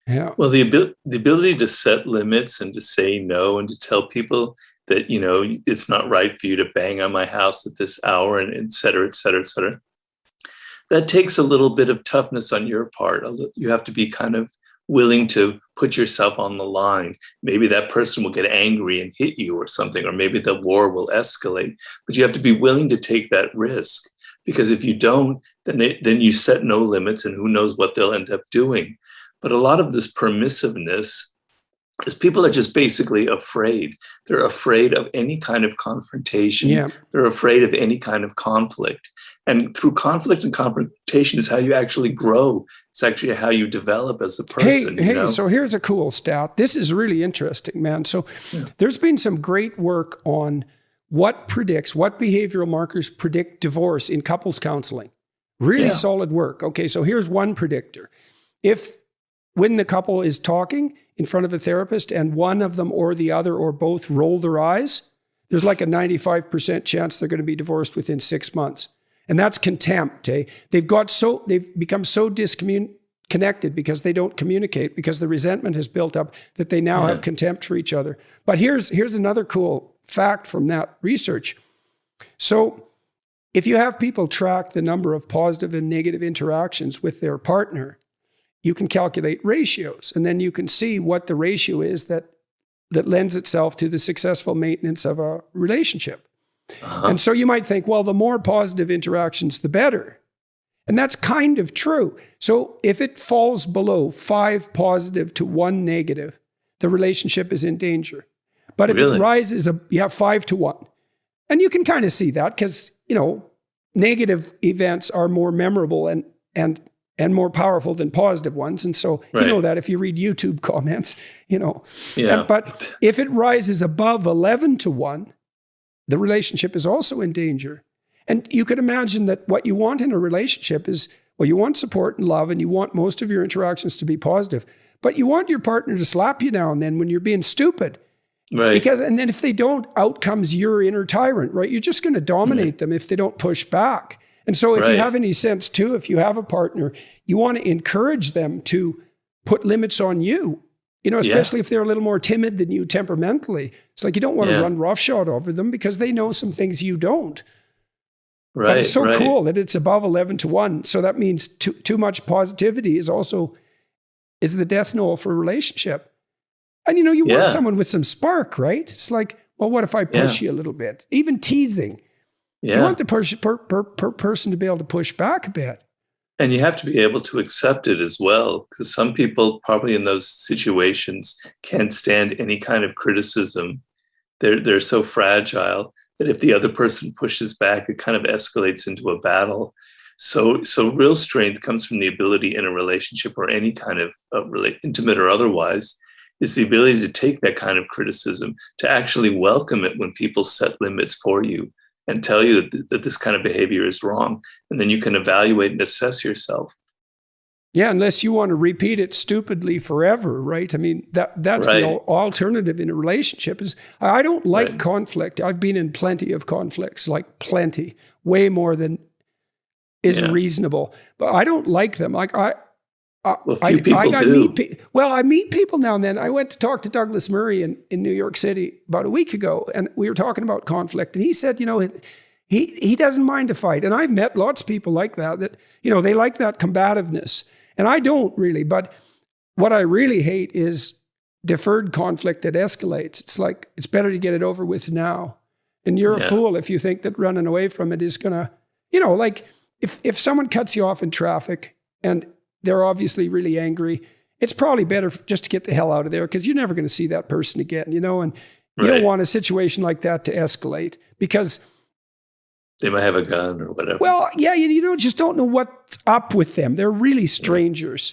Yeah. Well, the ability to set limits and to say no and to tell people that, it's not right for you to bang on my house at this hour and et cetera, et cetera, et cetera. That takes a little bit of toughness on your part. You have to be kind of willing to put yourself on the line. Maybe that person will get angry and hit you or something, or maybe the war will escalate. But you have to be willing to take that risk, because if you don't, then you set no limits, and who knows what they'll end up doing. But a lot of this permissiveness is people are just basically afraid. They're afraid of any kind of confrontation. Yeah. They're afraid of any kind of conflict. And through conflict and confrontation is how you actually grow. It's actually how you develop as a person. So here's a cool stat. This is really interesting, man. So there's been some great work on what behavioral markers predict divorce in couples counseling. Really solid work. Okay, so here's one predictor. When the couple is talking in front of a therapist and one of them or the other or both roll their eyes, there's like a 95% chance they're going to be divorced within 6 months. And that's contempt. They've become so disconnected because they don't communicate, because the resentment has built up that they now have contempt for each other. But here's another cool fact from that research. So if you have people track the number of positive and negative interactions with their partner, you can calculate ratios, and then you can see what the ratio is that lends itself to the successful maintenance of a relationship. And so you might think, well, the more positive interactions, the better. And that's kind of true. So if it falls below 5 positive to 1 negative, the relationship is in danger. But if it rises, 5 to 1. And you can kind of see that because, negative events are more memorable and more powerful than positive ones. And so you know that if you read YouTube comments, But if it rises above 11 to 1, the relationship is also in danger. And you could imagine that what you want in a relationship is, well, you want support and love, and you want most of your interactions to be positive. But you want your partner to slap you now and then when you're being stupid. Right. And then if they don't, out comes your inner tyrant, right? You're just going to dominate them if they don't push back. And so if you have any sense too, if you have a partner, you want to encourage them to put limits on you. Especially if they're a little more timid than you temperamentally. It's like you don't want to run roughshod over them because they know some things you don't. Right. But it's so cool that it's above 11 to 1. So that means too much positivity is the death knell for a relationship. And you want someone with some spark, right? It's like, well, what if I push you a little bit? Even teasing. You want the person to be able to push back a bit. And you have to be able to accept it as well, because some people probably in those situations can't stand any kind of criticism. They're so fragile that if the other person pushes back, it kind of escalates into a battle. So real strength comes from the ability in a relationship or any kind of intimate or otherwise, is the ability to take that kind of criticism, to actually welcome it when people set limits for you and tell you that this kind of behavior is wrong. And then you can evaluate and assess yourself. Yeah, unless you want to repeat it stupidly forever, right? I mean, that's the alternative in a relationship. Is I don't like conflict. I've been in plenty of conflicts, like plenty, way more than is reasonable. But I don't like them. Like I meet people now and then. I went to talk to Douglas Murray in New York City about a week ago, and we were talking about conflict. And he said, he doesn't mind a fight. And I've met lots of people like that they like that combativeness. And I don't really. But what I really hate is deferred conflict that escalates. It's like, it's better to get it over with now. And you're a fool if you think that running away from it is going to, like if someone cuts you off in traffic and they're obviously really angry, it's probably better just to get the hell out of there because you're never going to see that person again, and you don't want a situation like that to escalate because they might have a gun or whatever. Well, yeah, you just don't know what's up with them. They're really strangers.